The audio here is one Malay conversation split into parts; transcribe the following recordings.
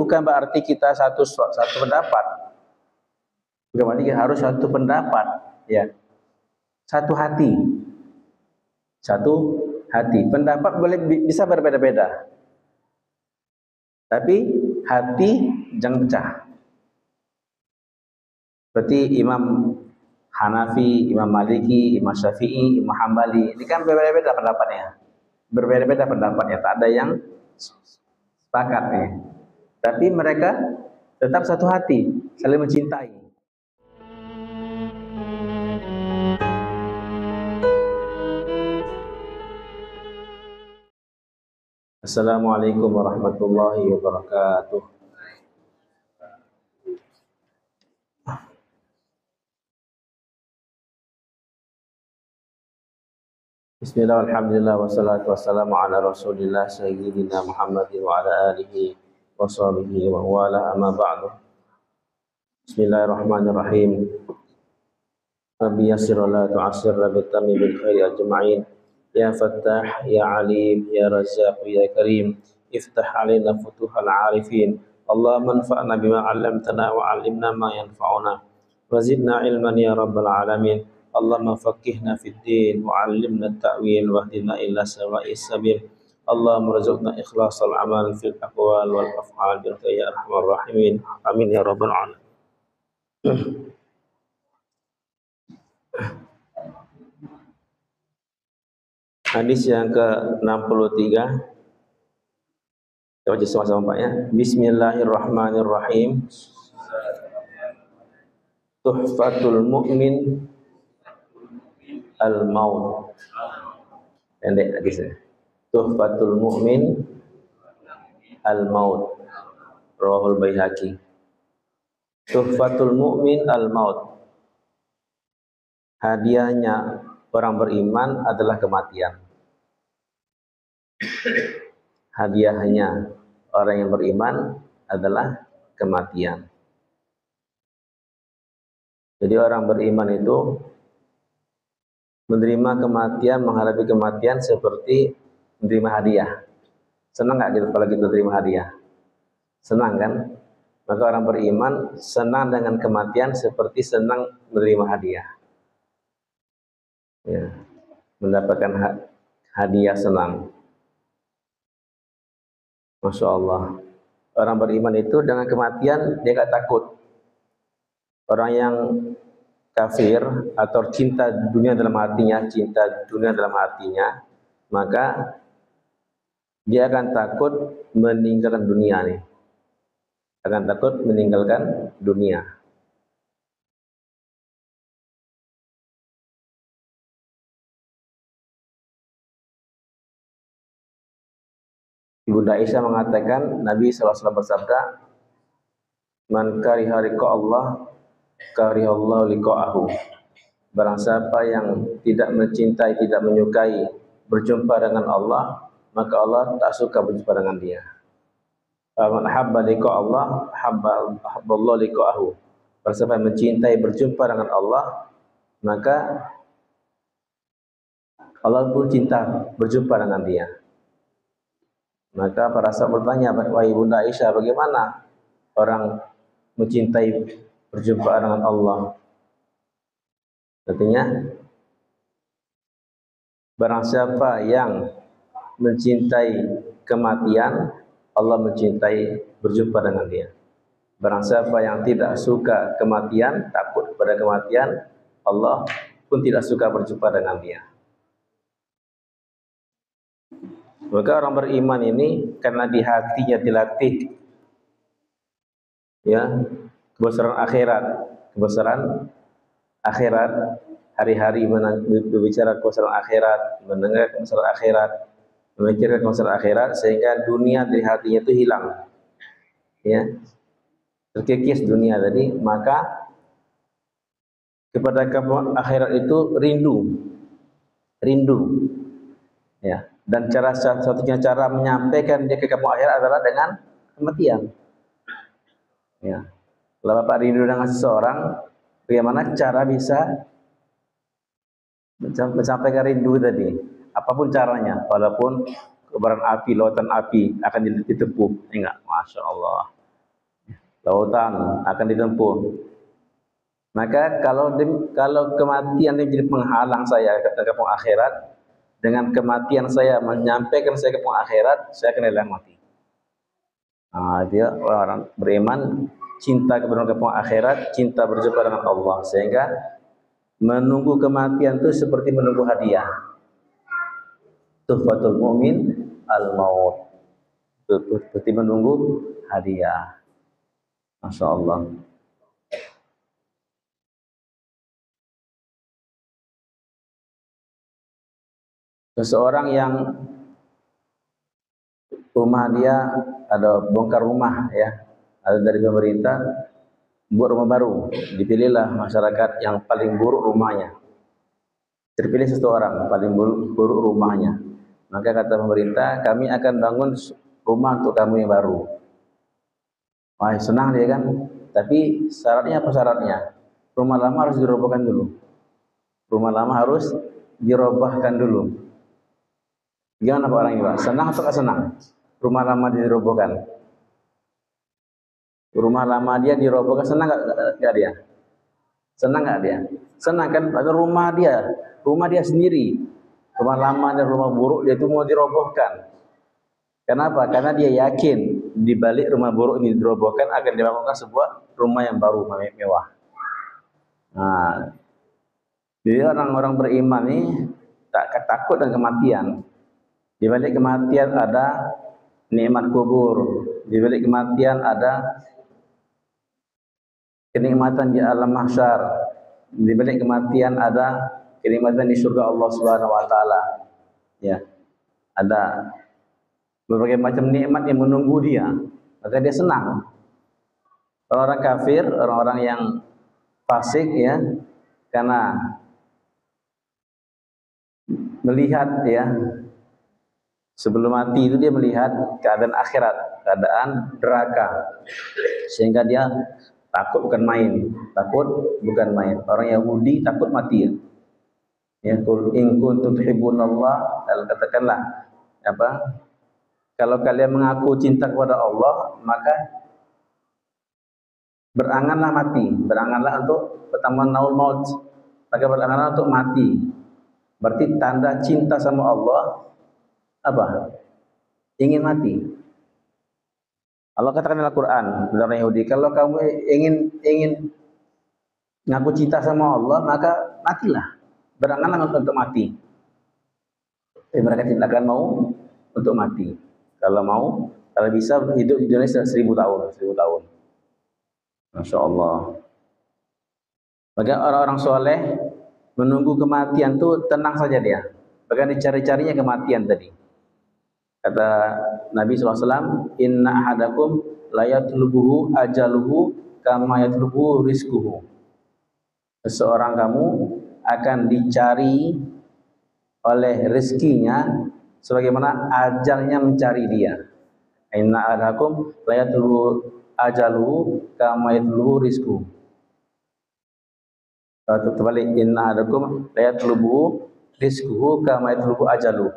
bukan berarti kita satu pendapat. Bukan berarti kita harus satu pendapat, ya. Satu hati. Satu hati. Pendapat boleh bisa berbeda-beda. Tapi hati jangan pecah. Seperti Imam Hanafi, Imam Maliki, Imam Syafi'i, Imam Hambali. Ini kan berbeda-beda pendapatnya. Berbeda-beda pendapatnya. Tak ada yang sepakat nih. Tapi mereka tetap satu hati, saling mencintai. Assalamualaikum warahmatullahi wabarakatuh. Bismillah, alhamdulillah, wassalatu wassalamu ala rasulillah sayyidina Muhammadin wa ala alihi wa sahbihi wa wala amma ba'du. Bismillahirrahmanirrahim. Rabbi yassir wa la tu'assir, rabbi tammi bil khairi ajma'in. Ya Fattah, Ya Alim, Ya Razzaq, Ya Karim, iftah alaina futuhal arifin. Allah manfa'na bima 'allamtana wa 'allimna ma yanfa'una. Wazidna ilman ya rabbal alamin. Allahumma faqihna fid din wa 'allimna at-ta'wil wahdina ila sawa'is sabil. Allahumma rzuqna ikhlashal amal fil aqwal wal af'al bil ya arhamar rahimin. Amin ya rabbal alamin. Hadis yang ke-63. Kita baca sama-sama Pak ya. Bismillahirrahmanirrahim. Tuhfatul mu'min al-maut. Pendek hadisnya. Tuhfatul mu'min al-maut. Rawahul Baihaqi. Tuhfatul mu'min al-maut. Hadiahnya orang beriman adalah kematian. Hadiahnya orang yang beriman adalah kematian. Jadi orang beriman itu menerima kematian, menghadapi kematian seperti menerima hadiah. Senang nggak gitu kalau kita terima hadiah? Senang kan? Maka orang beriman senang dengan kematian seperti senang menerima hadiah. Ya, mendapatkan hadiah senang. Masya Allah. Orang beriman itu dengan kematian dia gak takut. Orang yang kafir atau cinta dunia dalam hatinya, maka dia akan takut meninggalkan dunia nih. Akan takut meninggalkan dunia. Ibunda Aisyah mengatakan Nabi SAW bersabda, "Man kariha liqa Allah, karihallahu liqa'ahu." Barang siapa yang tidak mencintai, tidak menyukai berjumpa dengan Allah, maka Allah tak suka berjumpa dengan dia. Man habba liqa Allah, habballahu liqa'ahu. Barang siapa yang mencintai berjumpa dengan Allah, maka Allah pun cinta berjumpa dengan dia. Maka para sahabat bertanya, wahai Bunda Aisyah, bagaimana orang mencintai berjumpa dengan Allah? Artinya, barang siapa yang mencintai kematian, Allah mencintai berjumpa dengan dia. Barang siapa yang tidak suka kematian, takut kepada kematian, Allah pun tidak suka berjumpa dengan dia. Maka orang beriman ini karena di hatinya dilatih ya kebesaran akhirat, hari-hari berbicara kebesaran akhirat, mendengar kebesaran akhirat, memikirkan kebesaran akhirat, sehingga dunia di hatinya itu hilang. Ya. Terkikis dunia tadi, maka kepada akhirat itu rindu. Ya. Dan satu-satunya cara menyampaikan dia ke kampung akhirat adalah dengan kematian. Ya. Kalau Bapak rindu dengan seseorang, bagaimana cara bisa menyampaikan rindu tadi? Apapun caranya, walaupun kobaran api, lautan api akan ditempuh. Enggak, Masya Allah. lautan akan ditempuh. Maka kalau kematian ini menjadi penghalang saya ke kampung akhirat, dengan kematian saya menyampaikan saya ke kampung akhirat, saya akan hilang mati. Dia orang beriman, cinta kepada kampung akhirat, cinta berjumpa dengan Allah, sehingga menunggu kematian itu seperti menunggu hadiah. Tuhfatul mu'min al-maut, seperti menunggu hadiah. Masya Allah. Seseorang yang rumah dia ada bongkar rumah, ya, ada dari pemerintah buat rumah baru, dipilihlah masyarakat yang paling buruk rumahnya, terpilih seseorang paling buruk rumahnya, maka kata pemerintah, kami akan bangun rumah untuk kamu yang baru. Wah, senang dia kan, tapi syaratnya apa syaratnya? Rumah lama harus dirobohkan dulu. Rumah lama harus dirobohkan dulu. Gimana Pak orang ini Pak? Senang atau tak senang? Rumah lama dirobohkan. Rumah lama dia dirobohkan, senang nggak dia? Senang nggak dia? Senang kan? Ada rumah dia sendiri. Rumah lama dan rumah buruk dia itu mau dirobohkan. Kenapa? Karena dia yakin di balik rumah buruk ini dirobohkan akan dibangunkan sebuah rumah yang baru, mewah. Nah, jadi orang-orang beriman ini tak takut dengan kematian. Di balik kematian ada nikmat kubur. Di balik kematian ada kenikmatan di alam mahsyar. Di balik kematian ada kenikmatan di surga Allah Subhanahu wa taala. Ya. Ada berbagai macam nikmat yang menunggu dia. Maka dia senang. Orang-orang kafir, orang-orang yang fasik, ya, karena melihat, ya, sebelum mati itu dia melihat keadaan akhirat, keadaan neraka, sehingga dia takut bukan main. Orang Yahudi takut mati, ya. Qul in kuntum tuhibbunallah, katakanlah apa? Kalau kalian mengaku cinta kepada Allah, maka beranganlah mati, beranganlah untuk naul maut, maka beranganlah untuk mati. Berarti tanda cinta sama Allah apa? Ingin mati. Allah katakan dalam Al-Quran, dalam Yahudi, kalau kamu ingin ngaku cinta sama Allah, maka matilah, beranganlah untuk mati. Mereka tidak akan mau untuk mati. Kalau bisa hidup di dunia 1000 tahun. Masya Allah. Maka orang-orang soleh menunggu kematian itu tenang saja dia. Bahkan dicari-carinya kematian tadi. Kata Nabi SAW, inna ahadakum layatlubuhu ajaluhu kama yatlubuhu rizkuhu. Seseorang kamu akan dicari oleh rezekinya sebagaimana ajalnya mencari dia. Inna ahadakum layatlubuhu ajaluhu kama yatlubuhu rizkuhu. Terbalik, inna ahadakum layatlubuhu rizkuhu kama yatlubuhu ajaluhu.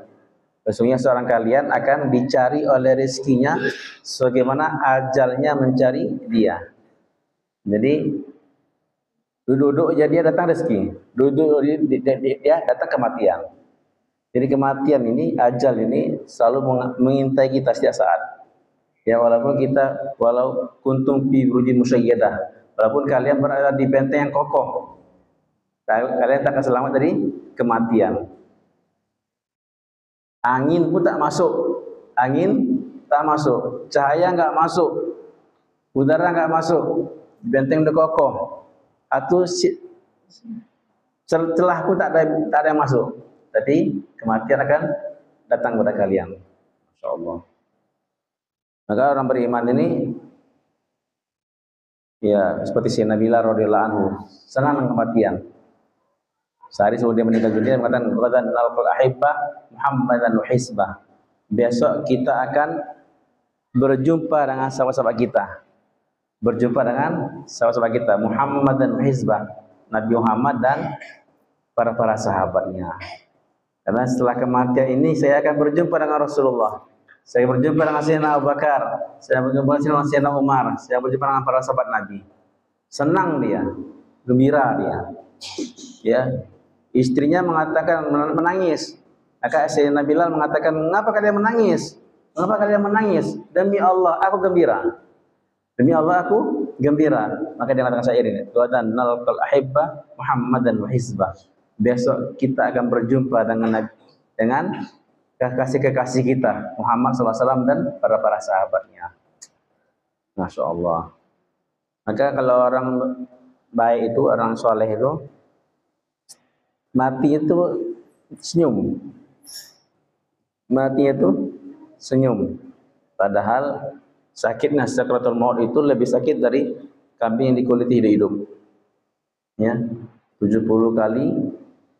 Sesungguhnya seorang kalian akan dicari oleh rezekinya sebagaimana ajalnya mencari dia. Jadi duduk aja dia datang rezeki, duduk dia datang kematian. Jadi kematian ini, ajal ini selalu mengintai kita setiap saat. Ya, walau kuntum fi burujin musyayyadah, walaupun kalian berada di benteng yang kokoh, kalian tak akan selamat dari kematian. Angin pun tak masuk, cahaya enggak masuk, udara enggak masuk, benteng udah kokoh, atau celah pun tak ada yang masuk. Tapi kematian akan datang kepada kalian. Masya Allah. Maka orang beriman ini, ya, seperti Sayyidina Bilal radhiyallahu anhu, senang dengan kematian. Sehari sebelum dia meninggal dunia, mengatakan nalqul ahibbah Muhammadan wa hisbah. Besok kita akan berjumpa dengan sahabat-sahabat kita. Muhammad dan Hizbah, Nabi Muhammad dan para sahabatnya. Karena setelah kematian ini saya akan berjumpa dengan Rasulullah. Saya berjumpa dengan Sayyidina Abu Bakar, saya berjumpa dengan Sayyidina Umar, saya berjumpa dengan para sahabat Nabi. Senang dia, gembira dia. Ya, istrinya mengatakan menangis. Maka Sayyidina Bilal mengatakan, "Mengapa kalian menangis? Mengapa kalian menangis?" "Demi Allah, aku gembira." Demi Allah aku gembira. Maka dia mengatakan syair ini, "Ghadan nalqal ahibba Muhammadan wa hizbah." Besok kita akan berjumpa dengan kekasih-kekasih kita Muhammad SAW dan para sahabatnya. Masya Allah. Maka kalau orang baik itu, orang soleh itu, mati itu senyum. Mati itu senyum. Padahal sakitnya sakratul maut itu lebih sakit dari kambing yang dikuliti hidup-hidup. Ya, 70 kali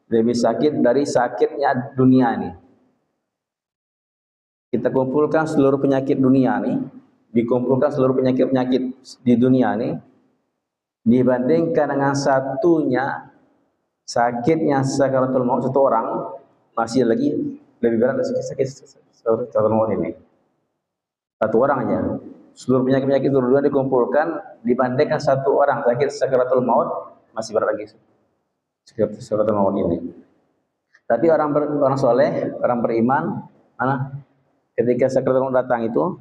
lebih sakit dari sakitnya dunia ini. Kita kumpulkan seluruh penyakit dunia ini, dikumpulkan seluruh penyakit-penyakit di dunia ini, dibandingkan dengan satunya sakitnya sakratul maut satu orang, masih lagi lebih berat dari sakit sakratul maut ini. Satu orang aja. Seluruh penyakit-penyakit dunia dikumpulkan, dibandingkan satu orang sakit sakratul maut, masih berat lagi sakit sakratul maut ini. Tapi orang soleh, orang beriman, ketika sakratul maut datang itu,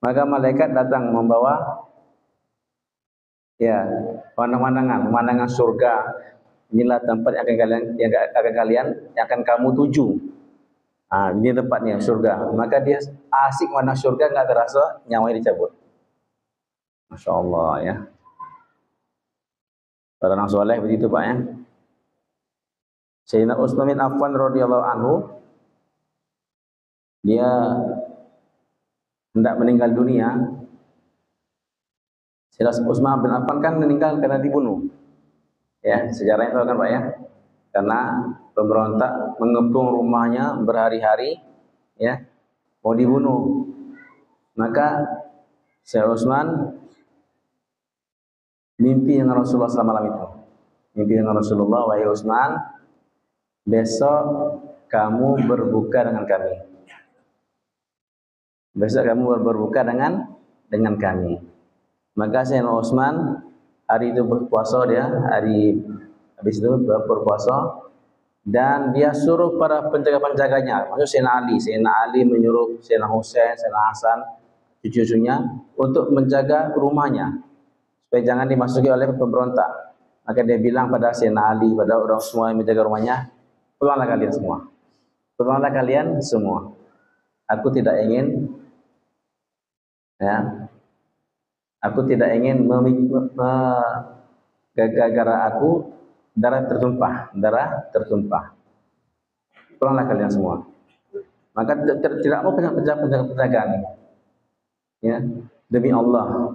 maka malaikat datang membawa ya pemandangan surga. Inilah tempat yang akan kamu tuju. Ini tempatnya surga. Maka dia asik mana surga, nggak terasa nyawanya dicabut. Masya Allah ya. Orang soleh begitu Pak ya. Sayyidina Utsman bin Affan radhiyallahu anhu, dia hendak meninggal dunia. Sayyidina Utsman bin Affan kan meninggal karena dibunuh. Ya, sejarahnya itu kan Pak ya. Karena pemberontak mengepung rumahnya berhari-hari, ya, mau dibunuh. Maka Syekh Utsman mimpi dengan Rasulullah selama malam itu. Mimpi dengan Rasulullah, "Wahai Utsman, besok kamu berbuka dengan kami. Besok kamu berbuka dengan kami." Maka Syekh Utsman hari itu berpuasa, dia hari habis itu berpuasa, dan dia suruh para penjaga-penjaganya, maksud Sayyidina Ali menyuruh Sayyidina Husain, Sayyidina Hasan, cucu-cucunya untuk menjaga rumahnya supaya jangan dimasuki oleh pemberontak. Maka dia bilang pada Sayyidina Ali, pada orang semua yang menjaga rumahnya, "Pulanglah kalian semua. Pulanglah kalian semua. Aku tidak ingin gara-gara aku darah tertumpah. Pulanglah kalian semua." Maka tidak mau penjaga ini. Ya, demi Allah.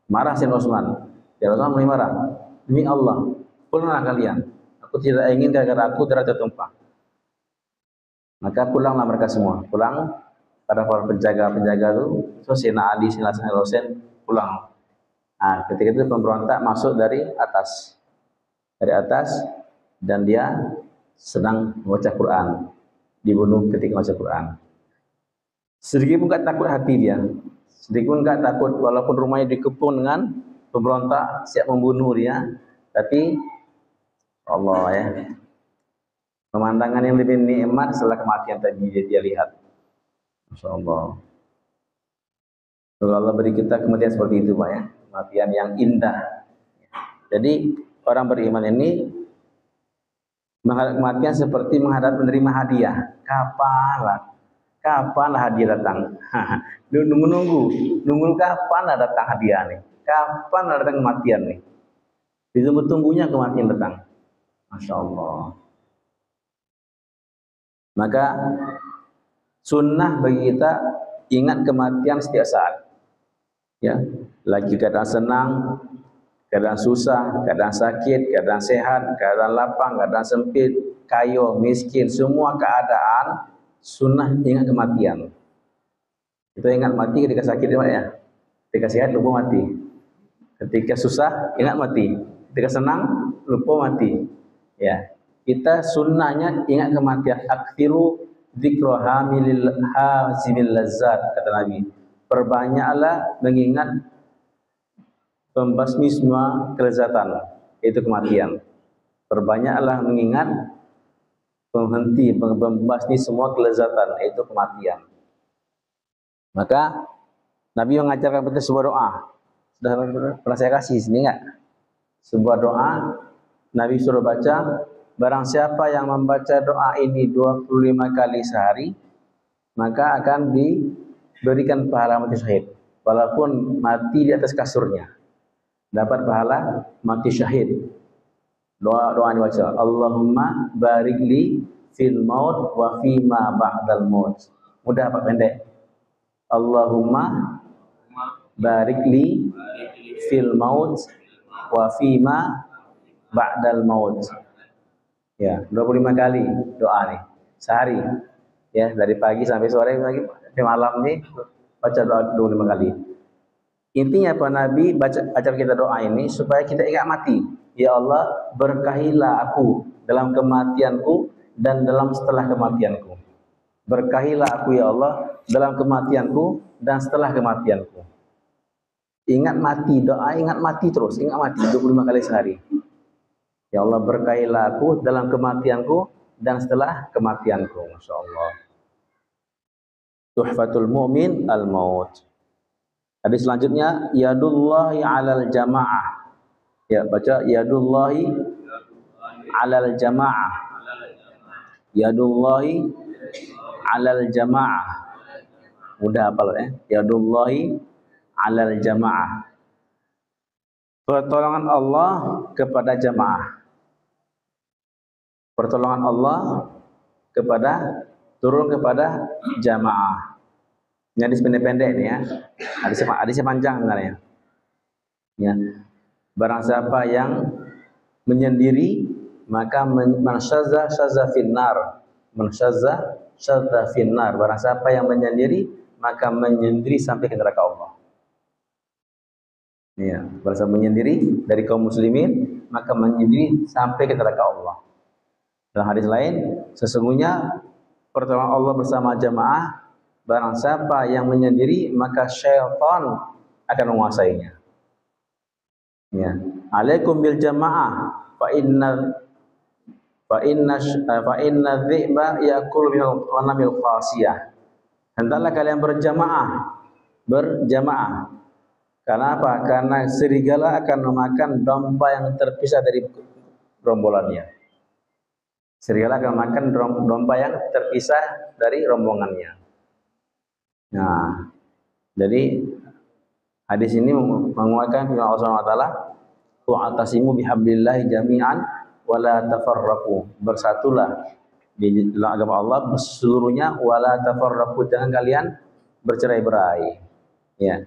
Marah Sayyidina Utsman. Ya Rasulullah mulai marah. "Demi Allah, pulanglah kalian. Aku tidak ingin gara-gara aku darah tertumpah." Maka pulanglah mereka semua. Pulang para penjaga-penjaga itu, Sayyidina Ali, Sayyidina Hasan, Husain pulang. Ketika itu pemberontak masuk dari atas, dan dia sedang membaca Quran, dibunuh ketika membaca Quran. Sedikit pun gak takut hati dia, sedikit pun gak takut, walaupun rumahnya dikepung dengan pemberontak siap membunuh dia, tapi Allah ya, pemandangan yang lebih nikmat setelah kematian tadi dia lihat. Masya Allah. Kalau Allah beri kita kematian seperti itu Pak ya, kematian yang indah. Jadi orang beriman ini menghadap kematian seperti menerima hadiah. Kapanlah hadiah datang? Nunggu kapanlah datang hadiah nih? Kapanlah datang kematian nih? Ditunggu-tunggunya kematian datang. Masya Allah. Maka sunnah bagi kita ingat kematian setiap saat. Ya, lagi keadaan senang, keadaan susah, keadaan sakit, keadaan sehat, keadaan lapang, keadaan sempit, kaya, miskin, semua keadaan sunnah ingat kematian. Kita ingat mati ketika sakit ya, ketika sehat lupa mati, ketika susah ingat mati, ketika senang lupa mati. Ya, kita sunnahnya ingat kematian. Aktiru dzikra hamilil hazimil lazzat, kata Nabi. Perbanyaklah mengingat pembasmi semua kelezatan, yaitu kematian. Perbanyaklah mengingat pembasmi semua kelezatan, yaitu kematian. Maka Nabi mengajarkan kita sebuah doa. Sudah pernah saya kasih sini enggak? Sebuah doa Nabi suruh baca, barang siapa yang membaca doa ini 25 kali sehari, maka akan diberikan pahala mati syahid. Walaupun mati di atas kasurnya, dapat pahala mati syahid. Doa dibaca, Allahumma barik li fil maut wa fima ba'dal maut. Mudah Pak, pendek. Allahumma barik li fil maut wa fima ba'dal maut. Ya, 25 kali doa nih sehari. Ya, dari pagi sampai sore lagi sampai malam nih baca doa 25 kali. Intinya Pak Nabi ajar kita doa ini supaya kita ingat mati. Ya Allah, berkahilah aku dalam kematianku dan dalam setelah kematianku. Berkahilah aku ya Allah dalam kematianku dan setelah kematianku. Ingat mati, doa ingat mati terus, ingat mati 25 kali sehari. Ya Allah, berkahilah aku dalam kematianku dan setelah kematianku. Masya Allah. Tuhfatul mu'min al-maut. Hadis selanjutnya, yadullahi alal jamaah. Ya, baca yadullahi alal jamaah. Yadullahi alal jamaah. Mudah hafal ya. Yadullahi alal jamaah. Pertolongan Allah kepada jamaah. Pertolongan Allah turun kepada jamaah. Ini hadis pendek-pendek ini ya. Hadisnya panjang sebenarnya. Ya. Barang siapa yang menyendiri, maka man syazza finnar. Man syazza finnar. Barang siapa yang menyendiri, maka menyendiri sampai ke neraka Allah. Ya, barang siapa menyendiri dari kaum muslimin, maka menyendiri sampai ke neraka Allah. Dalam hadis lain, sesungguhnya pertolongan Allah bersama jamaah, barang siapa yang menyendiri, maka syaitan akan menguasainya. Ya, alaikum bil jamaah fa inna dhi'ba yaqulu bil ghanamil qasiyah. Hendaklah kalian berjamaah. Karena apa? Karena serigala akan memakan domba yang terpisah dari rombolannya. Serigala akan makan domba yang terpisah dari rombongannya. Nah, jadi hadis ini menguatkan firman Allah Subhanahu wa taala, "Wa'tasimu bihablillahi jami'an wa la tafarraqu." Bersatulah di dalam agama Allah seluruhnya, wa la tafarraqu, jangan kalian bercerai-berai. Ya.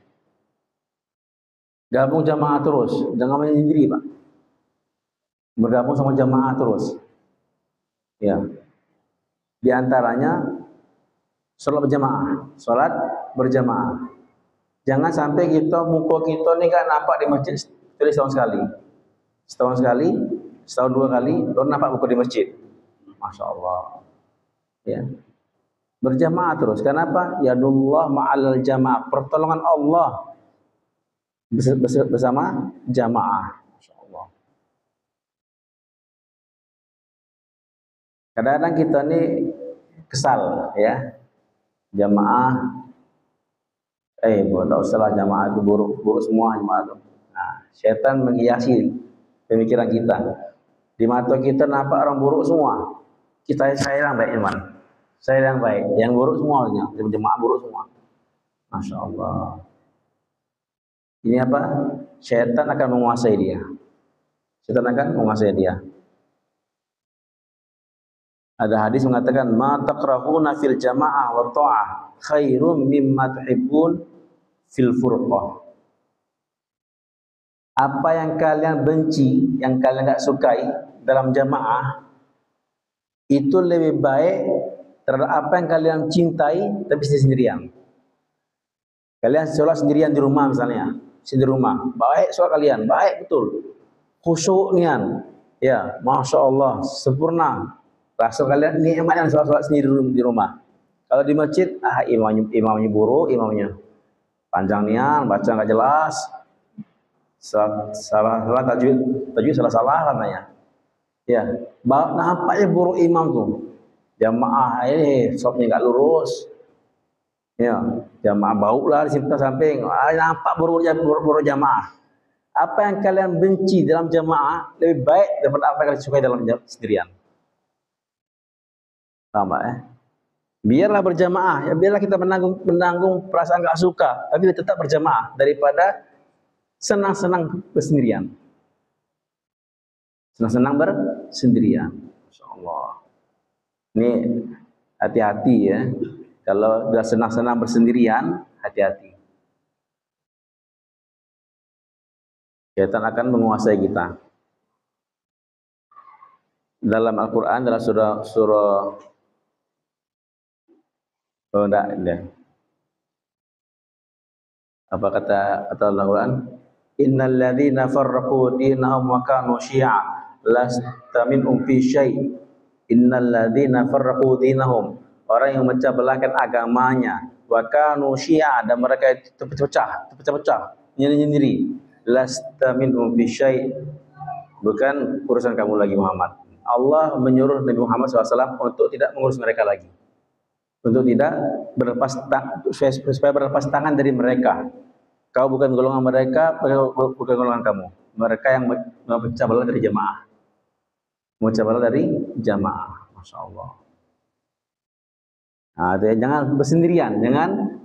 Gabung jamaah terus, jangan menyendiri, Pak. Bergabung sama jamaah terus. Ya. Di antaranya sholat berjamaah. Jangan sampai muka kita nih kan nampak di masjid setahun sekali. Setahun sekali, setahun 2 kali, baru nampak muka di masjid. Masya Allah. Ya. Berjamaah terus. Kenapa? Yadullah ma'alal jamaah. Pertolongan Allah bersama jamaah. Masya Allah. Kadang-kadang kita nih kesal ya. Jamaah tidak usahlah, jamaah itu buruk semua jamaah itu. Nah, setan menghiasi pemikiran kita. Di mata kita nampak orang buruk semua. Saya yang baik, iman. Saya yang baik. Yang buruk semuanya, jemaah buruk semua. Masya Allah. Ini apa? Setan akan menguasai dia. Setan akan menguasai dia. Ada hadis mengatakan, ma takrahuna fil jamaah wa ta'ah khairum mimma tuhibbun fil furqah. Apa yang kalian benci, yang kalian enggak sukai dalam jamaah, itu lebih baik terhadap apa yang kalian cintai tapi sendirian. Kalian sholat sendirian di rumah misalnya, sendiri rumah, baik sholat kalian, baik betul, khusyuk nian, ya, masya Allah, sempurna. Rasul kalian nikmat yang sholat sendiri di rumah. Kalau di masjid, imamnya buruk, imamnya panjang nian, baca nggak jelas, salah tajwid salah katanya. Ya, nampaknya buruk imam tuh. Jamaah ini sopnya nggak lurus. Ya, jamaah bau lah di samping. Nampak buruk jamaah. Apa yang kalian benci dalam jamaah lebih baik daripada apa yang kalian sukai dalam sendirian. Sama ya. Biarlah berjamaah, ya biarlah kita menanggung perasaan nggak suka, tapi tetap berjamaah daripada senang-senang bersendirian. Senang-senang bersendirian. Masya Allah. Ini hati-hati ya. Kalau sudah senang-senang bersendirian, hati-hati. Syaitan akan menguasai kita. Dalam Al-Quran, dalam surah oh enggak. Apa kata Al-Quran? Innal ladzina farraqu dinahum wa kanu syi'a lasta minhum fi syai'. Innal ladzina farraqu dinahum, orang yang memecah belahkan agamanya, wa kanu syi'a, dan mereka itu terpecah-pecah, sendiri-sendiri. Lasta minhum fi syai', bukan urusan kamu lagi Muhammad. Allah menyuruh Nabi Muhammad SAW untuk tidak mengurus mereka lagi, untuk tidak supaya berlepas tangan dari mereka. Kau bukan golongan mereka, bukan golongan kamu. Mereka yang memecah belah dari jamaah, memecah belah dari jamaah. Masya Allah. Nah, jangan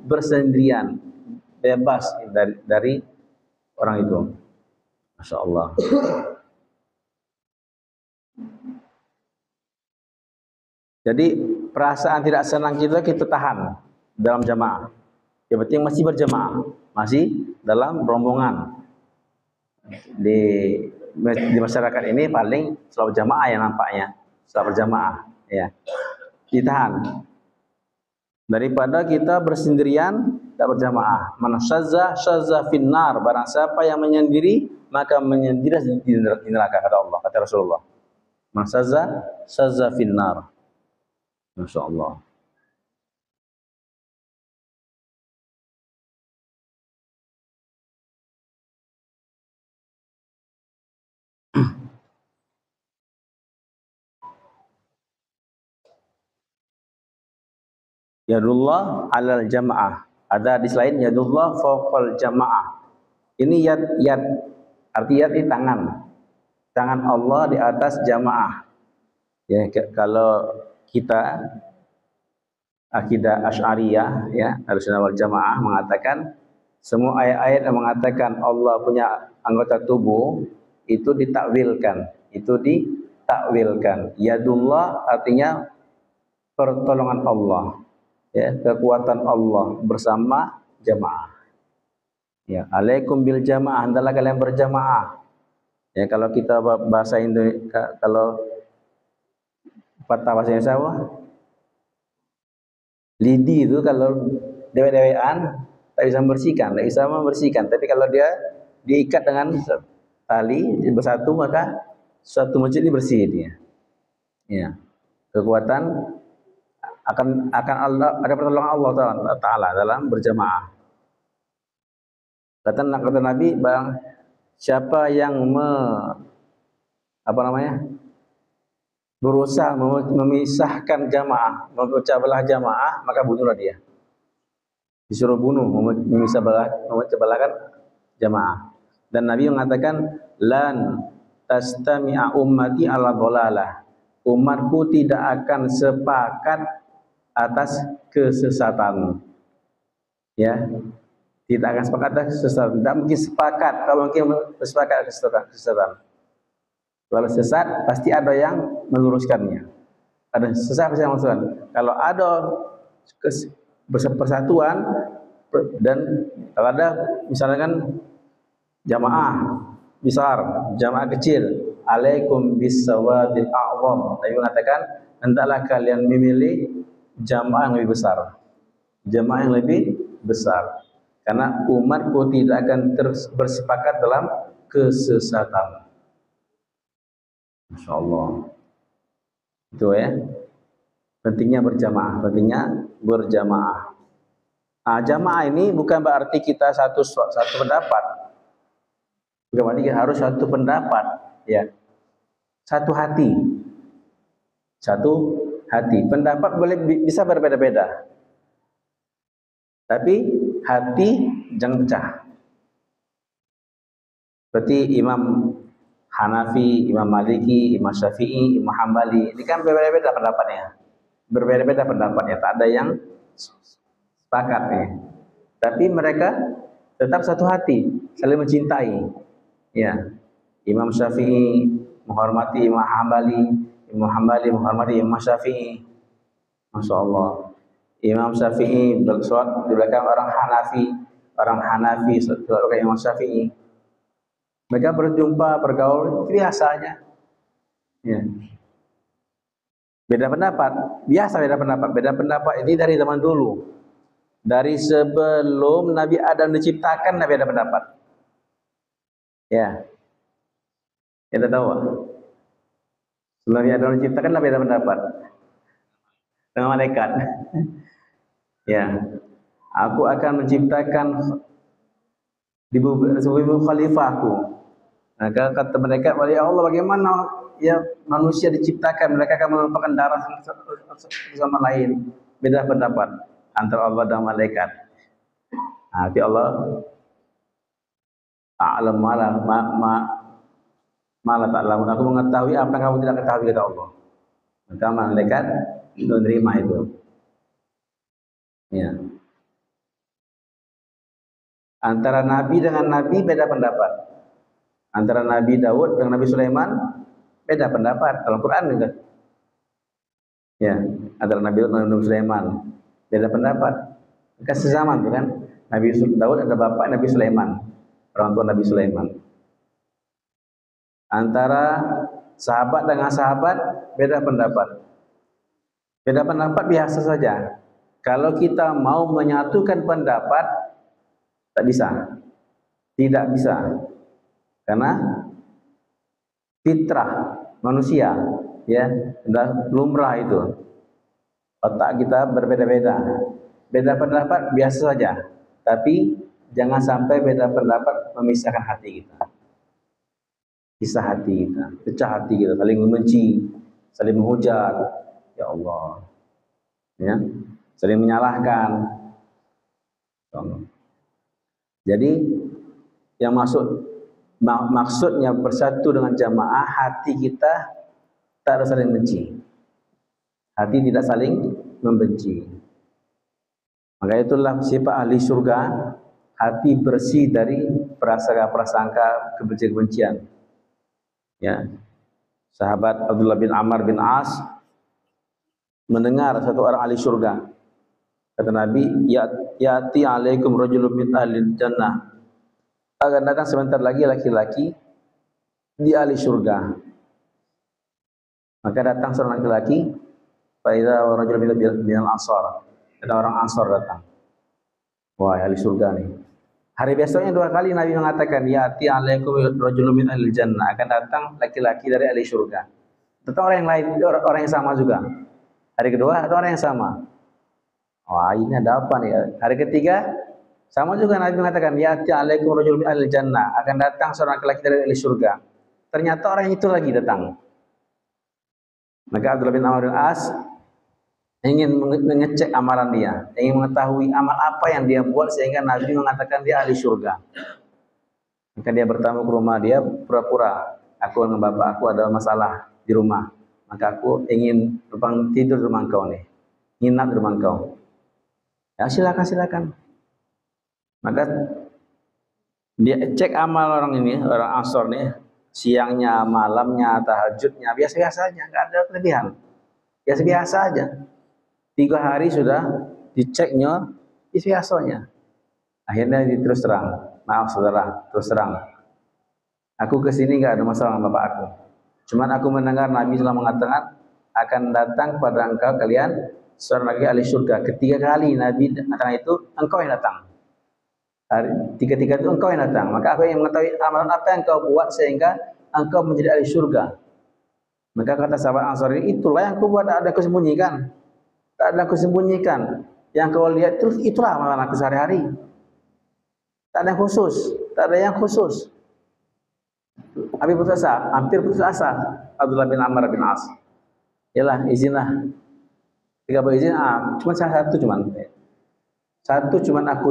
bersendirian, bebas dari orang itu. Masya Allah. Jadi perasaan tidak senang kita tahan dalam jamaah. Yang penting masih berjamaah, masih dalam rombongan. Di masyarakat ini paling selalu jamaah yang nampaknya, selalu berjamaah, ya. Ditahan daripada kita bersendirian tak berjamaah. Man syazza finnar, barang siapa yang menyendiri maka menyendiri di neraka, kata Allah, kata Rasulullah. Man syazza finnar. Masya Allah. Yadullah alal jamaah. Ada di selain yadullah fawqal jamaah. Ini yad. Arti yad ini tangan. Tangan Allah di atas jamaah. Ya, kalau kita akidah Asy'ariyah, ya, Ahlussunnah wal Jamaah mengatakan semua ayat-ayat yang mengatakan Allah punya anggota tubuh itu ditakwilkan. Yadullah artinya pertolongan Allah, ya, kekuatan Allah bersama jamaah. Ya, alaikum bil jamaah, hendaklah kalian berjamaah. Ya, kalau kita bahasa Indonesia, kalau patah bahasa Indonesia apa? Lidi itu kalau dewe-dewean tak bisa membersihkan, tapi kalau dia diikat dengan tali bersatu maka suatu masjid ini bersih dia. Ya. Kekuatan akan Allah, ada pertolongan Allah Taala dalam berjamaah. Kata Nabi, bang, siapa yang berusaha memisahkan jamaah, memecah belah jamaah, maka bunuhlah dia. Disuruh bunuh, memecah belahkan jamaah. Dan Nabi mengatakan, lan tastami'a ummati ala dhalalah. Umatku tidak akan sepakat atas kesesatan. Ya. Tidak akan sepakat atas kesesatan. Tidak mungkin sepakat, kalau mungkin sepakat atas kesesatan. Kalau sesat pasti ada yang meluruskannya. Ada sesat pasti yang meluruskan. Kalau ada persatuan dan kalau ada misalkan jamaah besar, jamaah kecil, alaikum bisawadil a'zam. Nabi mengatakan hendaklah kalian memilih jamaah yang lebih besar. Jamaah yang lebih besar. Karena umatku tidak akan bersepakat dalam kesesatan. Masya Allah. Itu ya. Pentingnya berjamaah, pentingnya berjamaah. Nah, jamaah ini bukan berarti kita satu pendapat. Bukan berarti kita harus satu pendapat, ya. Satu hati. Satu hati. Pendapat boleh bisa berbeda-beda. Tapi hati jangan pecah. Seperti Imam Hanafi, Imam Maliki, Imam Syafi'i, Imam Hambali. Ini kan berbeda-beda pendapatnya. Berbeda-beda pendapatnya. Tak ada yang sepakat nih. Tapi mereka tetap satu hati, saling mencintai. Ya. Imam Syafi'i menghormati Imam Hambali, Imam Hambali menghormati Imam Syafi'i. Masya Allah. Imam Syafi'i bersolat di belakang orang Hanafi sholat di Imam Syafi'i. Mereka berjumpa, bergaul, itu biasa aja. Ya. Beda pendapat, biasa beda pendapat. Beda pendapat ini dari zaman dulu. Dari sebelum Nabi Adam diciptakan, Nabi ada pendapat. Ya. Kita tahu. Sebelum Nabi Adam diciptakan, Nabi ada pendapat. Dengan malaikat. Ya. Aku akan menciptakan ibu khalifahku. Maka kata mereka, ya Allah, bagaimana ya manusia diciptakan, mereka akan menumpahkan darah sama lain. Beda pendapat antara Allah dan malaikat. Tapi Allah a'lam malah ta'lamun. Aku mengetahui apa yang kamu tidak ketahui, kata Allah. Maka malaikat menerima itu. Ya. Antara Nabi dengan Nabi beda pendapat. Antara Nabi Daud dengan Nabi Sulaiman beda pendapat dalam Quran juga. Ya, antara Nabi Daud dan Nabi Sulaiman beda pendapat. Mereka sezaman kan? Nabi Daud ada bapak Nabi Sulaiman, orang tua Nabi Sulaiman. Antara sahabat dengan sahabat beda pendapat. Beda pendapat biasa saja. Kalau kita mau menyatukan pendapat, tak bisa. Tidak bisa. Karena fitrah manusia, ya, sudah lumrah itu. Otak kita berbeda-beda. Beda pendapat biasa saja. Tapi jangan sampai beda pendapat memisahkan hati kita. Pisah hati kita, pecah hati kita, saling membenci, saling menghujat. Ya Allah. Ya, saling menyalahkan. Ya Allah. Jadi yang maksudnya bersatu dengan jamaah, hati kita tak ada saling benci. Hati tidak saling membenci. Maka itulah sifat ahli surga, hati bersih dari prasangka kebencian-kebencian. Ya. Sahabat Abdullah bin Amr bin As mendengar satu orang ahli surga. Kata Nabi, ya'ti alaikum rajulun min ahli jannah. Akan datang sebentar lagi laki-laki di ahli surga. Maka datang seorang laki-laki, faida rajul minal ansar. Ada orang Ansar datang. Wah, ahli surga nih. Hari besoknya 2 kali Nabi mengatakan, ya'ti alaikum rajulun min ahli jannah. Akan datang laki-laki dari ahli surga. Datang orang yang lain, orang yang sama juga. Hari kedua atau orang yang sama. Wah, ini ada apa nih? Hari ketiga sama juga Nabi mengatakan, ya'ti alaikum rajulun min ahli jannah. Akan datang seorang laki-laki dari ahli surga. Ternyata orang itu lagi datang. Maka Abdullah bin Amr bin As ingin mengecek amalan dia, ingin mengetahui amal apa yang dia buat sehingga Nabi mengatakan dia ahli surga. Maka dia bertamu ke rumah dia, pura-pura, aku dengan bapak aku ada masalah di rumah, maka aku ingin tidur di rumah engkau nih, nginap di rumah engkau. Ya silakan. Maka dia cek amal orang ini, orang Ansor nih, siangnya, malamnya, tahajudnya, biasa-biasa aja, nggak ada kelebihan, biasa-biasa aja. 3 hari sudah diceknya, biasanya. Akhirnya terus terang, maaf saudara, terus terang. Aku kesini nggak ada masalah dengan bapak aku. Cuman aku mendengar Nabi telah mengatakan akan datang pada engkau kalian seorang lagi ahli surga. Ketiga kali Nabi datang itu engkau yang datang. Tiga-tiga itu engkau yang datang. Maka aku ingin mengetahui amalan apa yang engkau buat sehingga engkau menjadi ahli surga. Maka kata sahabat Ansari, itulah yang aku buat, tak ada aku sembunyikan. Tak ada aku sembunyikan. Yang kau lihat terus itulah amalan aku sehari-hari. Tak ada yang khusus, tak ada yang khusus. Hampir putus asa. Abdullah bin Amr bin As. Yalah, izinlah. Ketika berizin, cuma satu cuman aku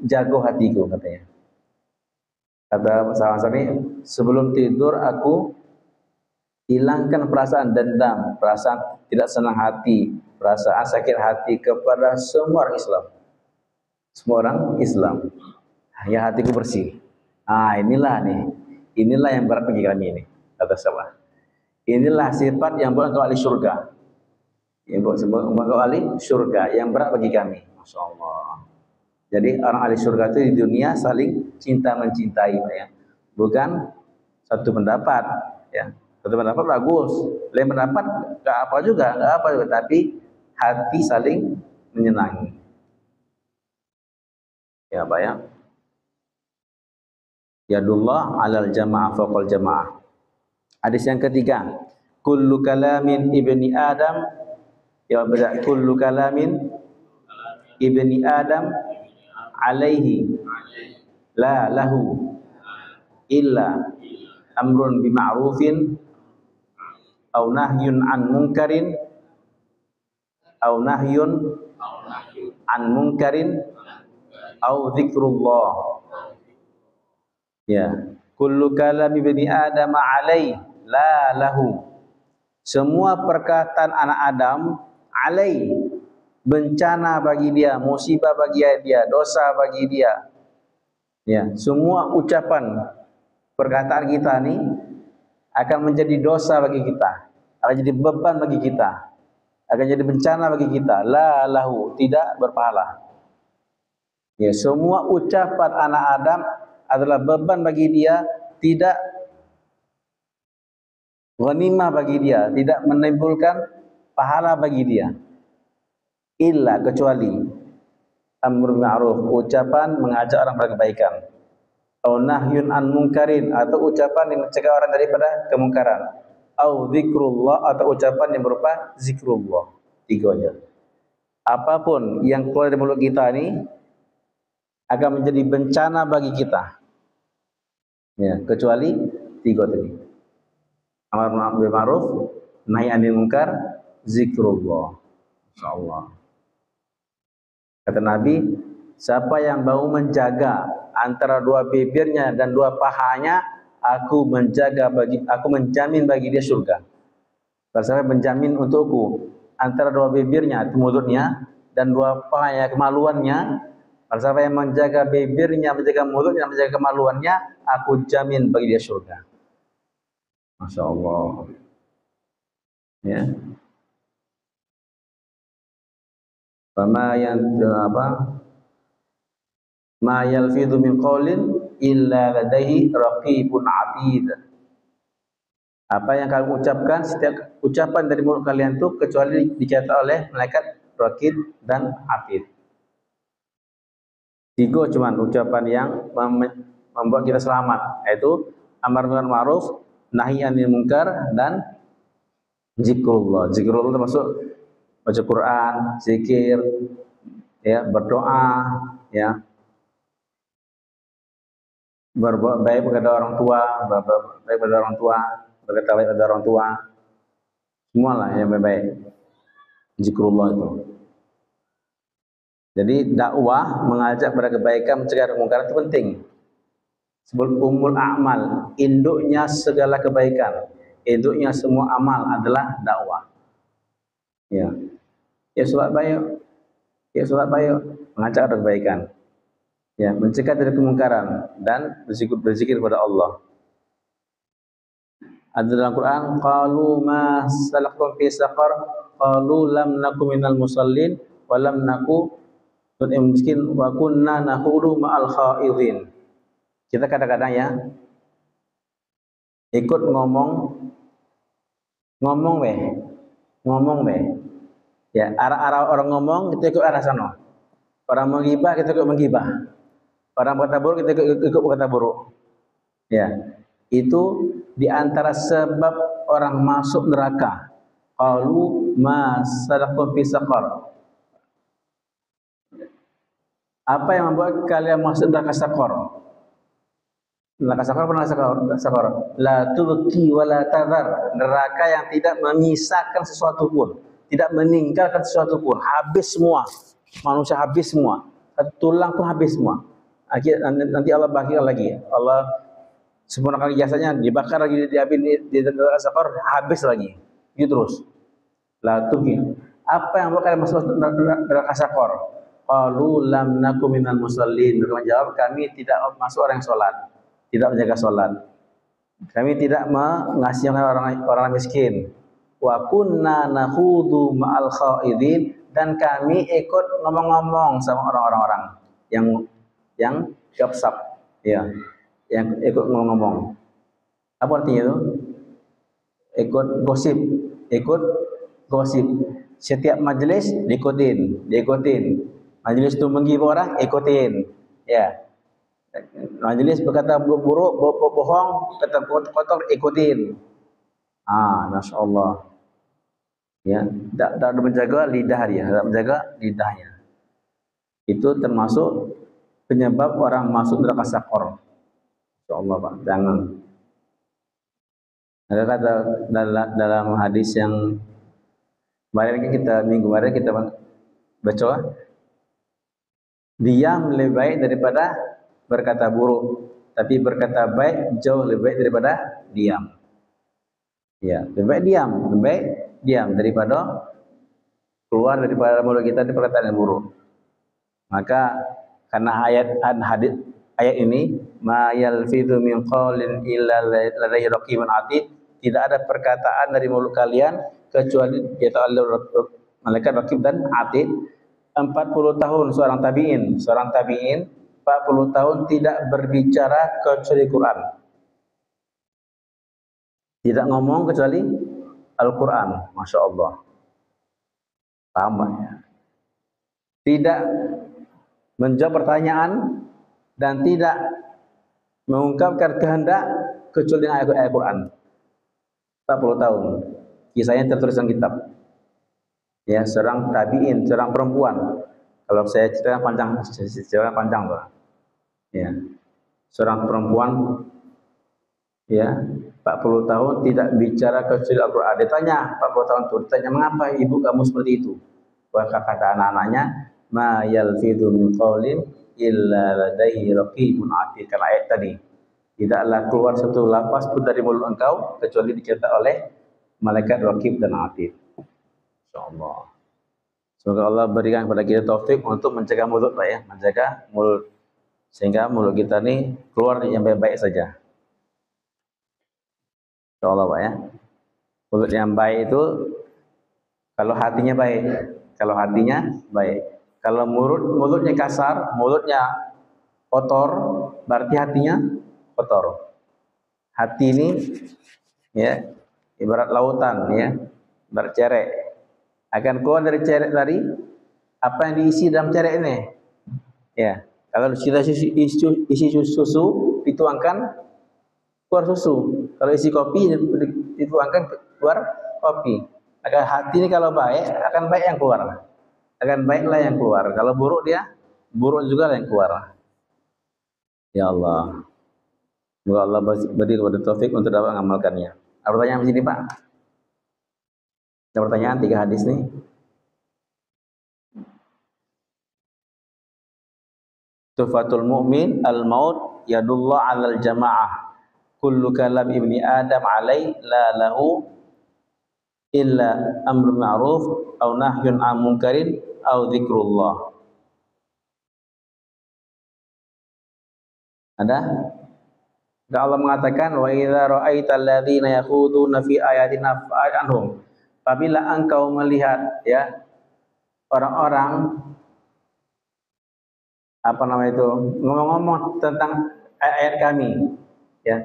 jago hatiku katanya. Kata sahabat Ansari, sebelum tidur aku hilangkan perasaan dendam, perasaan tidak senang hati, perasaan sakit hati kepada semua orang Islam. Semua orang Islam. Ya hatiku bersih. Inilah yang berat bagi kami ini, kata sahabat. Inilah sifat yang buat engkau ahli surga. Yang buat engkau ahli surga, yang berat bagi kami. Masya Allah. Jadi orang ahli surga itu di dunia saling cinta mencintai, ya. Bukan satu pendapat, ya. Satu pendapat bagus, lain pendapat nggak apa juga, tapi hati saling menyenangi. Ya, Pak ya. Yadullah alal jamaah faqal jamaah. Hadis yang ketiga, kullu kalamin ibni Adam, ya betul, kullu kalamin ibni Adam alaihi la lahu illa amrun bima'rufin au nahyun an munkarin au nahyun an munkarin au zikrullah. Ya, kullu kalami bani Adam alai la lahu. Semua perkataan anak Adam alai, bencana bagi dia, musibah bagi dia, dosa bagi dia. Ya, semua ucapan perkataan kita ini akan menjadi dosa bagi kita, akan jadi beban bagi kita, akan jadi bencana bagi kita. La lahu, tidak berpahala. Ya, semua ucapan anak Adam adalah beban bagi dia, tidak ghanimah bagi dia, tidak menimbulkan pahala bagi dia. Illa, kecuali amr ma'ruf, ucapan mengajak orang pada kebaikan, atau nahyun an munkarin, atau ucapan yang mencegah orang daripada kemungkaran, atau zikrullah, atau ucapan yang berupa zikrullah. Tiganya. Apapun yang keluar dari mulut kita ini akan menjadi bencana bagi kita. Ya, kecuali tiga tadi. Amar ma'ruf, nahi anil munkar, zikrullah. Insyaallah. Kata Nabi, siapa yang mau menjaga antara dua bibirnya dan dua pahanya, aku menjamin bagi dia surga. Kalau saya menjamin untukku antara dua bibirnya, itu mulutnya, dan dua pahanya, kemaluannya. Kalau siapa yang menjaga bibirnya, menjaga mulutnya, menjaga kemaluannya, aku jamin bagi dia surga. Masya Allah. Ya. Ma yalfidhu min qawlin illa ladaihi raqibun atid. Apa yang kamu ucapkan, setiap ucapan dari mulut kalian itu kecuali dicatat oleh malaikat raqib dan atid. Tiga cuman ucapan yang membuat kita selamat, yaitu amar ma'ruf, nahi anil munkar, dan zikrullah. Zikrullah termasuk baca Quran, zikir, ya, berdoa, ya, berbuat baik kepada orang tua, berkata baik kepada orang tua, semualah yang baik-baik. Zikrullah itu. Jadi dakwah mengajak pada kebaikan, mencegah kemungkaran itu penting. Sebab umul a'mal, induknya segala kebaikan, induknya semua amal adalah dakwah. Ya. Ya sholat baik, mengajak pada kebaikan. Ya, mencegah dari kemungkaran dan berzikir kepada Allah. Ada dalam Quran, qalu ma salakakum fi saqar, qalu lam nakum minal musallin wa lam naku miskin wa kunna nahudu ma'al khaidin. Kita kadang-kadang ya ikut ngomong weh. Ya, arah orang ngomong kita ikut arah sana. Orang menggibah kita ikut menggibah. Orang berkata buruk kita ikut berkata buruk. Ya. Itu di antara sebab orang masuk neraka. Qalu ma salakakum fi saqar. Apa yang membuat kalian masuk neraka Saqar? Neraka Saqar pernah Saqar. La tubqi wa la tadhar. Neraka yang tidak menyisakan sesuatu pun, tidak meninggalkan sesuatu pun. Habis semua. Manusia habis semua. Tulang pun habis semua. Nanti Allah bagikan lagi. Allah sempurnakan jasanya, dibakar lagi di api di neraka Saqar, habis lagi. Gitu terus. La tubqi. Apa yang membuat kalian masuk neraka Saqar? Qalu lam nakum minal musallin. Mereka menjawab, kami tidak masuk orang yang sholat, tidak menjaga sholat. Kami tidak mengasihani orang miskin. Wa kunna nakhudu ma'al khaidin, dan kami ikut ngomong-ngomong sama orang-orang yang gapsap, ya, yang ikut ngomong-ngomong. Apa artinya itu? Ikut gosip, ikut gosip. Setiap majelis diikutin. Majelis itu menggibah orang, ikutin. Ya. Majelis berkata buruk, bohong, kata kotor, ikutin. Masya Allah. Ya, tidak menjaga lidah dia, tidak menjaga lidahnya. Itu termasuk penyebab orang masuk neraka Saqar. Masya Allah, Pak, jangan. Ada kata dalam hadis yang minggu kemarin kita baca, diam lebih baik daripada berkata buruk, tapi berkata baik jauh lebih baik daripada diam. Ya, lebih baik diam daripada keluar daripada mulut kita di perkataan yang buruk. Maka karena ayat ini, ma yalfidhu min qawlin illa ladayhi raqibun atid, tidak ada perkataan dari mulut kalian kecuali yaitu malaikat raqib dan atid. 40 tahun seorang tabi'in 40 tahun tidak berbicara kecuali Quran. Tidak ngomong kecuali Al-Quran. Masya Allah. Paham ya? Tidak menjawab pertanyaan dan tidak mengungkapkan kehendak kecuali ayat-ayat Quran. 40 tahun. Kisahnya tertulis dalam kitab. Ya, seorang tabi'in, seorang perempuan. Kalau saya cerita panjang tuh. Ya. Seorang perempuan, ya, 40 tahun tidak bicara kecuali Al-Quran. Ditanya 40 tahun itu, ditanya, mengapa ibu kamu seperti itu? Maka kata anak-anaknya, ma yalfidhu min qawlin illa ladaihi raqibun atid. Karena ayat tadi, tidaklah keluar satu lafaz pun dari mulut engkau kecuali dicatat oleh malaikat raqib dan atid. Insyaallah. Semoga Allah berikan kepada kita taufik untuk mencegah mulut, Pak, ya, menjaga mulut sehingga mulut kita ini keluar yang baik-baik saja. Insyaallah, Pak, ya. Mulut yang baik itu kalau hatinya baik. Kalau mulutnya kasar, mulutnya kotor, berarti hatinya kotor. Hati ini, ya, ibarat lautan, ya, bercerek. Akan keluar dari cerek tadi apa yang diisi dalam cerek ini. Ya, kalau sudah isi susu dituangkan keluar susu. Kalau isi kopi dituangkan keluar kopi. Maka hati ini kalau baik akan baik yang keluar. Akan baiklah yang keluar. Kalau buruk dia buruk juga yang keluar. Ya Allah. Semoga Allah beri kepada taufik untuk dapat mengamalkannya. Ada pertanyaan di sini, Pak? Ada pertanyaan 3 hadis nih. Tufatul mu'min al-maut yadullah 'alal jamaah. Kullu kalam ibni Adam alai la lahu illa amrun ma'ruf aw nahyun 'an munkarin aw dzikrullah. Ada? Allah mengatakan wa idza ra'aital ladzina yakhuduna fi ayatina fa'rid anhum. Apabila engkau melihat, ya, orang-orang ngomong-ngomong tentang ayat kami, ya,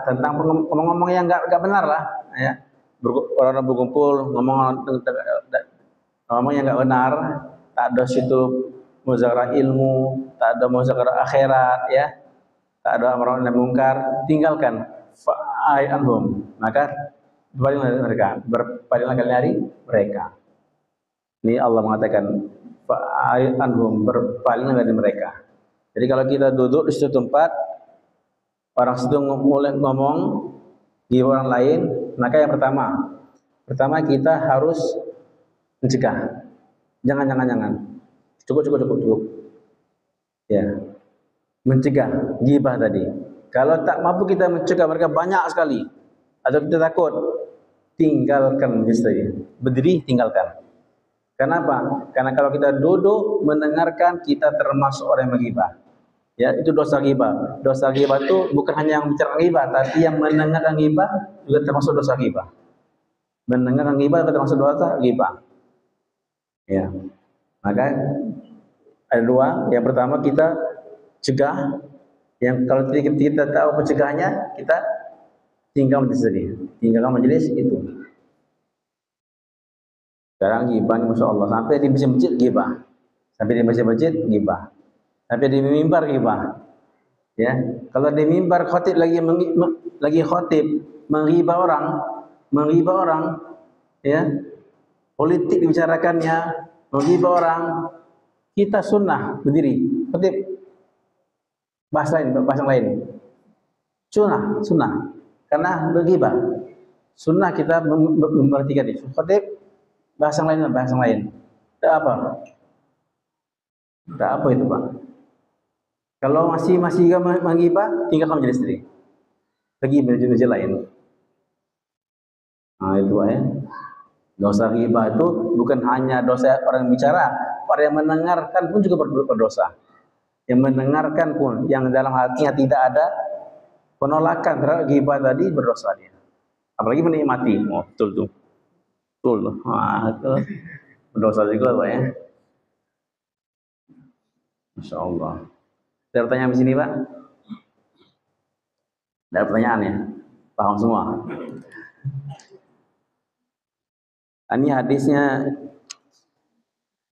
tentang ngomong-ngomong yang enggak benar lah, ya. Orang-orang berkumpul ngomong yang enggak benar, tak ada situ muzakarah ilmu, tak ada muzakarah akhirat, ya. Tak ada amar ma'ruf nahi munkar, tinggalkan. fa'ai anhum, maka berpalinglah kalian dari mereka. Ini Allah mengatakan fa'ai anhum, berpalinglah dari mereka. Jadi kalau kita duduk di suatu tempat, orang situ mulai ngomong di orang lain, maka yang pertama kita harus mencegah. Jangan. Cukup. Ya, mencegah ghibah tadi. Kalau tak mampu kita mencegah mereka banyak sekali, atau kita takut, tinggalkan tadi. Berdiri, tinggalkan. Kenapa? Karena kalau kita duduk mendengarkan, kita termasuk orang yang menghibah. Ya, itu dosa ghibah. Dosa ghibah itu bukan hanya yang bicara ghibah, tapi yang mendengarkan ghibah juga termasuk dosa ghibah. Mendengarkan ghibah juga termasuk dosa ghibah. Ya, maka ada dua. Yang pertama kita cegah. Yang kalau kita tahu pencegahannya, kita tinggal majelis itu. Sekarang ghibah, masya Allah, sampai di masjid ghibah, sampai di masjid ghibah, sampai di mimbar ghibah. Ya, kalau di mimbar khotib lagi khotib menghibah orang, ya, politik dibicarakannya, menghibah orang, kita sunnah berdiri, khotib bahasa lain, sunnah, karena berghibah, sunnah kita memperhatikan itu, khotib bahasa lain. Tidak apa itu Pak. Kalau masih menghibah, tinggalkan majelis sendiri. Pergi majelis lain. Nah itu ya. Dosa ghibah itu bukan hanya dosa orang yang bicara, orang yang mendengarkan pun juga berdosa. Yang mendengarkan pun, yang dalam hatinya tidak ada penolakan terhadap ghibah tadi, berdosa dia. Apalagi menikmati. Oh, betul tuh. Wah, itu berdosa juga Pak ya. Masya Allah. Ada pertanyaan di sini Pak? Ada pertanyaan ya? Paham semua? Ini hadisnya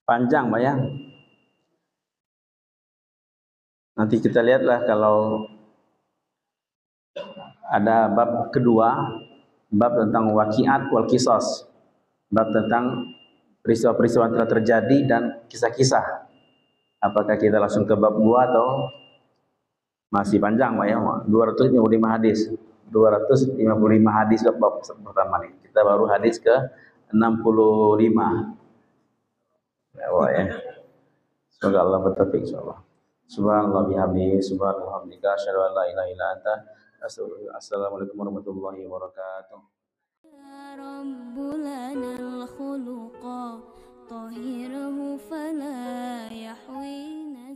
panjang Pak ya. Nanti kita lihatlah kalau ada bab kedua, bab tentang waqiat wal qisas, bab tentang peristiwa-peristiwa yang telah terjadi dan kisah-kisah. Apakah kita langsung ke bab 2 atau masih panjang Pak ya? 255 hadis. 255 hadis bab pertama nih. Kita baru hadis ke 65. Ya, Pak ya. Semoga Allah bertaufik insyaallah. Subhanallah bihamdihi, subhanallah bihamdika, asyhadu an la ilaha illa anta, astaghfiruka. Assalamualaikum warahmatullahi wabarakatuh. ربنا الخلق طهره فلا يحوينا